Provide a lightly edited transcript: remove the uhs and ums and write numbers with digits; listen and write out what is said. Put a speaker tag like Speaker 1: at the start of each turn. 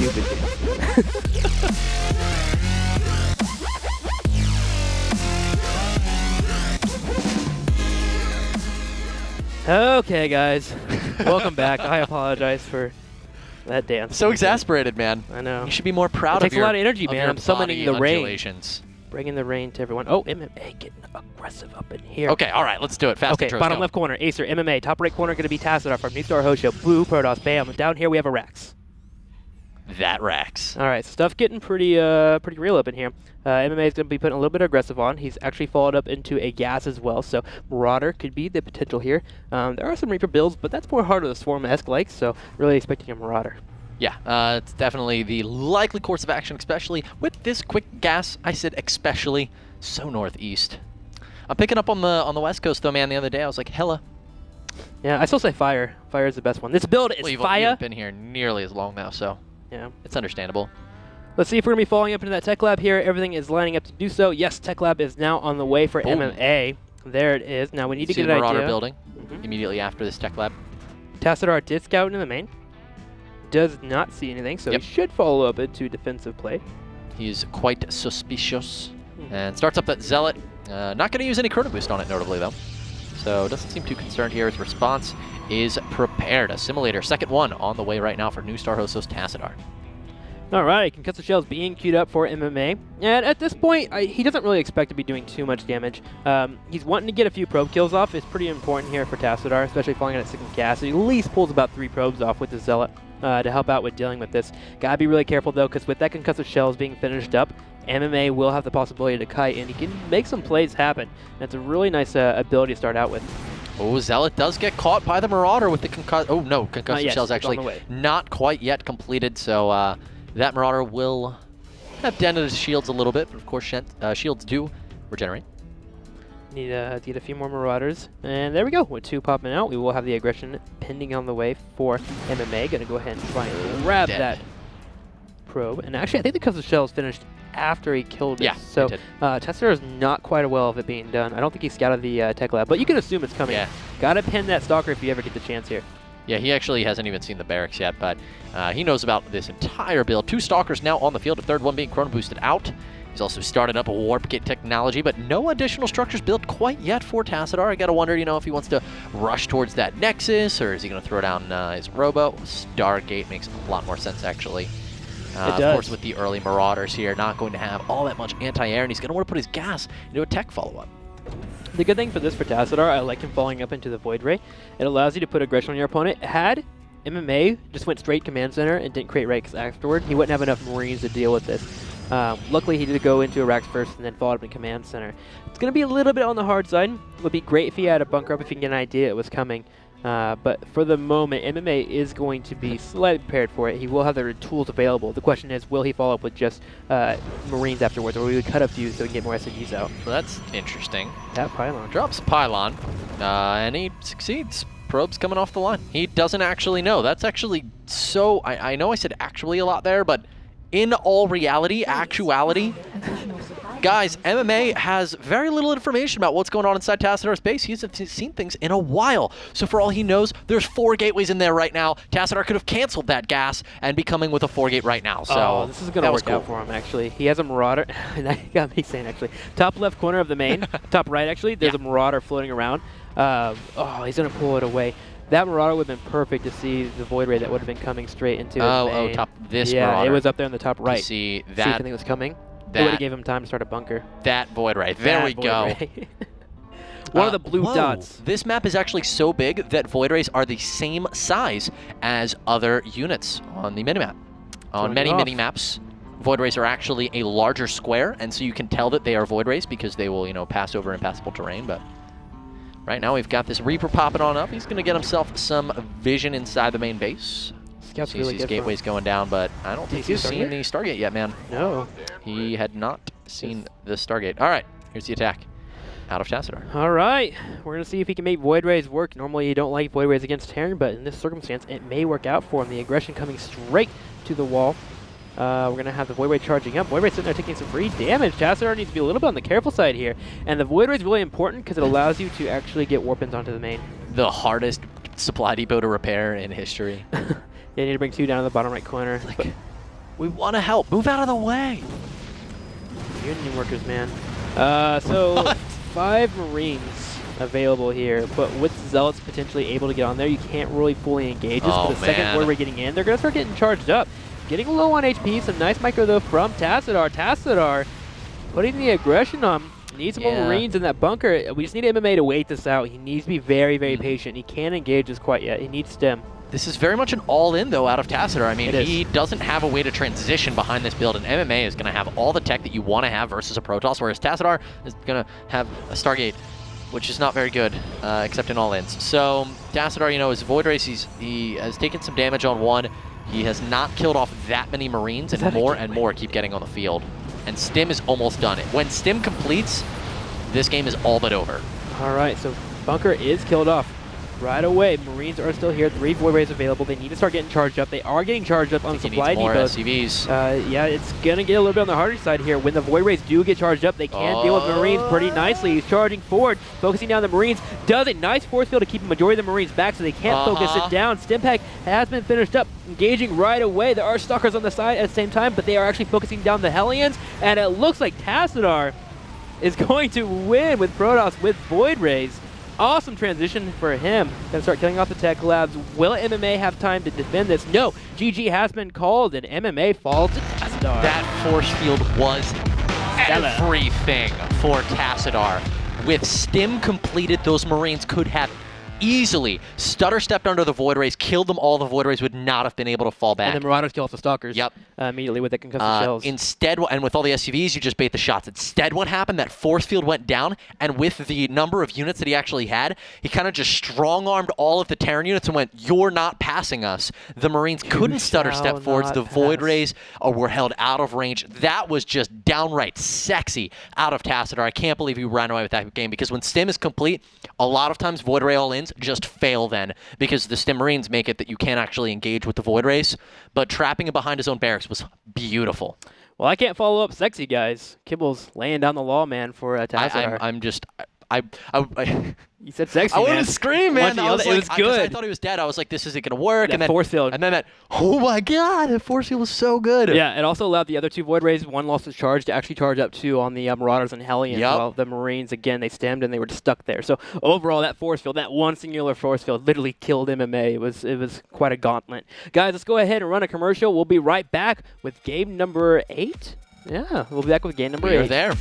Speaker 1: stupid games. Okay, guys. Welcome back. I apologize for that dance.
Speaker 2: So exasperated, man.
Speaker 1: I know.
Speaker 2: You should be more proud of
Speaker 1: It takes
Speaker 2: your
Speaker 1: a lot of energy, man. I'm summoning the rain.
Speaker 2: undulations.
Speaker 1: Bringing the rain to everyone. Oh, MMA getting aggressive up in here.
Speaker 2: Okay, all right, let's do it. Fast
Speaker 1: Okay,
Speaker 2: intros,
Speaker 1: bottom
Speaker 2: go.
Speaker 1: left corner, Acer, MMA. Top right corner going to be NSHOseo from NSHOseo. Blue, Protoss, bam. Down here we have a Rax.
Speaker 2: That racks.
Speaker 1: All right, stuff getting pretty real up in here. MMA is going to be putting a little bit of aggressive on. He's actually followed up into a gas as well, so Marauder could be the potential here. There are some Reaper builds, but that's more Heart of the Swarm-esque like, so really expecting a Marauder.
Speaker 2: Yeah, it's definitely the likely course of action, especially with this quick gas. I said especially so northeast. I'm picking up on the west coast though, man. The other day I was like, hella.
Speaker 1: Yeah, I still say Fire. Fire is the best one. This build is Fire.
Speaker 2: You've been here nearly as long now, so
Speaker 1: yeah,
Speaker 2: it's understandable.
Speaker 1: Let's see if we're going to be falling up into that Tech Lab here. Everything is lining up to do so. Yes, Tech Lab is now on the way for
Speaker 2: Boom.
Speaker 1: MMA. There it is. Now we need to get
Speaker 2: the
Speaker 1: an
Speaker 2: Marauder
Speaker 1: idea.
Speaker 2: building immediately after this Tech Lab.
Speaker 1: Tassadar did scout into the main. Does not see anything, so he should follow up into defensive play.
Speaker 2: He's quite suspicious. And starts up that Zealot. Not going to use any Chrono Boost on it, notably, though. So doesn't seem too concerned here. His response is prepared. Assimilator, second one on the way right now for NSHOseo's Tassadar.
Speaker 1: All right, Concussive Shells being queued up for MMA. And at this point, he doesn't really expect to be doing too much damage. He's wanting to get a few probe kills off. It's pretty important here for Tassadar, especially falling at second gas. So he at least pulls about 3 probes off with the Zealot to help out with dealing with this. Gotta be really careful, though, because with that Concussive Shells being finished up, MMA will have the possibility to kite, and he can make some plays happen. That's a really nice ability to start out with.
Speaker 2: Oh, Zealot does get caught by the Marauder with the Oh, no, Concussive Shells actually not quite yet completed, so that Marauder will have dented his shields a little bit, but of course shields do regenerate.
Speaker 1: Need to get a few more Marauders, and there we go. With 2 popping out, we will have the aggression pending on the way for MMA. Gonna go ahead and try and grab that probe. And actually, I think the Concussive Shells finished after he killed it.
Speaker 2: Yeah,
Speaker 1: so Tassadar is not quite well of it being done. I don't think he scouted the Tech Lab, but you can assume it's coming.
Speaker 2: Yeah.
Speaker 1: Gotta pin that Stalker if you ever get the chance here.
Speaker 2: Yeah, he actually hasn't even seen the barracks yet, but he knows about this entire build. 2 Stalkers now on the field, a third one being Chrono Boosted out. He's also started up a Warp Gate technology, but no additional structures built quite yet for Tassadar. I gotta wonder, if he wants to rush towards that Nexus, or is he gonna throw down his Robo? Stargate makes a lot more sense, actually. Of course, with the early Marauders here, not going to have all that much anti-air, and he's gonna want to put his gas into a tech follow-up.
Speaker 1: The good thing for this for Tassadar, I like him falling up into the Void Ray. It allows you to put aggression on your opponent. Had MMA just went straight Command Center and didn't create Rax afterward, he wouldn't have enough Marines to deal with this. Luckily, he did go into a Rax first and then followed up in Command Center. It's going to be a little bit on the hard side. It would be great if he had a bunker up if he can get an idea it was coming. But for the moment, MMA is going to be slightly prepared for it. He will have the tools available. The question is, will he follow up with just Marines afterwards, or will he cut a few so he can get more SMGs out?
Speaker 2: So that's interesting.
Speaker 1: That Pylon.
Speaker 2: Drops a Pylon, and he succeeds. Probe's coming off the line. He doesn't actually know. That's actually so... I know I said actually a lot there, but in all reality, actuality... Guys, MMA has very little information about what's going on inside Tassadar's base. He hasn't seen things in a while. So for all he knows, there's 4 gateways in there right now. Tassadar could have canceled that gas and be coming with a 4-gate right now. So
Speaker 1: this is going to work out for him, actually. He has a Marauder. And that got me saying, actually. Top left corner of the main. Top right, actually. There's a Marauder floating around. He's going to pull it away. That Marauder would have been perfect to see the Void Ray that would have been coming straight into his main.
Speaker 2: Top this
Speaker 1: Marauder.
Speaker 2: Marauder.
Speaker 1: It was up there in the top right.
Speaker 2: You see that.
Speaker 1: See if anything was coming. It would have gave him time to start a bunker.
Speaker 2: That Void Ray. There we go.
Speaker 1: One of the blue dots.
Speaker 2: This map is actually so big that Void Rays are the same size as other units on the minimap. On many mini-maps, Void Rays are actually a larger square, and so you can tell that they are Void Rays because they will, pass over impassable terrain. But right now we've got this Reaper popping on up. He's going to get himself some vision inside the main base.
Speaker 1: Scout's
Speaker 2: Sees these gateways going down, but I don't think he's seen the Stargate yet, man.
Speaker 1: No.
Speaker 2: He had not seen the Stargate. All right, here's the attack. Out of Tassadar.
Speaker 1: All right, we're going to see if he can make Void Rays work. Normally you don't like Void Rays against Terran, but in this circumstance, it may work out for him. The aggression coming straight to the wall. We're going to have the Void Ray charging up. Void Ray sitting there taking some free damage. Tassadar needs to be a little bit on the careful side here. And the Void Ray is really important because it allows you to actually get warp-ins onto the main.
Speaker 2: The hardest supply depot to repair in history.
Speaker 1: You need to bring 2 down to the bottom right corner.
Speaker 2: We want to help. Move out of the way.
Speaker 1: Union workers, man. So 5 Marines available here, but with Zealots potentially able to get on there, you can't really fully engage this. But the second Void Ray getting in, they're going to start getting charged up. Getting low on HP, some nice micro though from Tassadar. Tassadar putting the aggression on. Needs some more Marines in that bunker. We just need MMA to wait this out. He needs to be very, very patient. He can't engage this quite yet. He needs stem.
Speaker 2: This is very much an all-in, though, out of Tassadar. I mean, he doesn't have a way to transition behind this build, and MMA is going to have all the tech that you want to have versus a Protoss, whereas Tassadar is going to have a Stargate, which is not very good, except in all-ins. So Tassadar, you know, his Void Race, he has taken some damage on one. He has not killed off that many Marines, and more keep getting on the field. And Stim is almost done. When Stim completes, this game is all but over.
Speaker 1: All right, so bunker is killed off right away. Marines are still here. 3 Void Rays available. They need to start getting charged up. They are getting charged up on supply depots.
Speaker 2: SCVs.
Speaker 1: Yeah, it's going to get a little bit on the harder side here. When the Void Rays do get charged up, they can deal with Marines pretty nicely. He's charging forward, focusing down the Marines. Does a nice force field to keep the majority of the Marines back so they can't focus it down. Stimpack has been finished up, engaging right away. There are Stalkers on the side at the same time, but they are actually focusing down the Hellions, and it looks like Tassadar is going to win with Protoss with Void Rays. Awesome transition for him. Gonna start killing off the tech labs. Will MMA have time to defend this? No. GG has been called, and MMA falls to Tassadar.
Speaker 2: That force field was everything for Tassadar. With Stim completed, those Marines could have easily stutter stepped under the Void Rays, killed them all. The Void Rays would not have been able to fall back.
Speaker 1: And the Marauders kill off the Stalkers immediately with the concussive shells.
Speaker 2: Instead, and with all the SCVs, you just bait the shots. Instead, what happened, that force field went down, and with the number of units that he actually had, he kind of just strong-armed all of the Terran units and went, you're not passing us. The Marines couldn't stutter step forwards. The Void Rays were held out of range. That was just downright sexy out of Tassadar. I can't believe he ran away with that game, because when Stim is complete, a lot of times Void Ray all-ins just fail then, because the Stim Marines make it that you can't actually engage with the Void Rays. But trapping him behind his own barracks was beautiful.
Speaker 1: Well, I can't follow up sexy, guys. Kibble's laying down the law, man, for Tassadar. You said sexy,
Speaker 2: I
Speaker 1: man.
Speaker 2: want to scream, man.
Speaker 1: It was good.
Speaker 2: I thought he was dead. I was like, this isn't going to work.
Speaker 1: That force field.
Speaker 2: And then that, oh my god, that force field was so good.
Speaker 1: Yeah, it also allowed the other 2 Void Rays, one lost its charge, to actually charge up 2 on the Marauders and Hellions. While the Marines, again, they stemmed and they were just stuck there. So overall, that force field, that one singular force field, literally killed MMA. It was quite a gauntlet. Guys, let's go ahead and run a commercial. We'll be right back with game number 8. Yeah, we'll be back with game number 8.
Speaker 2: We're there.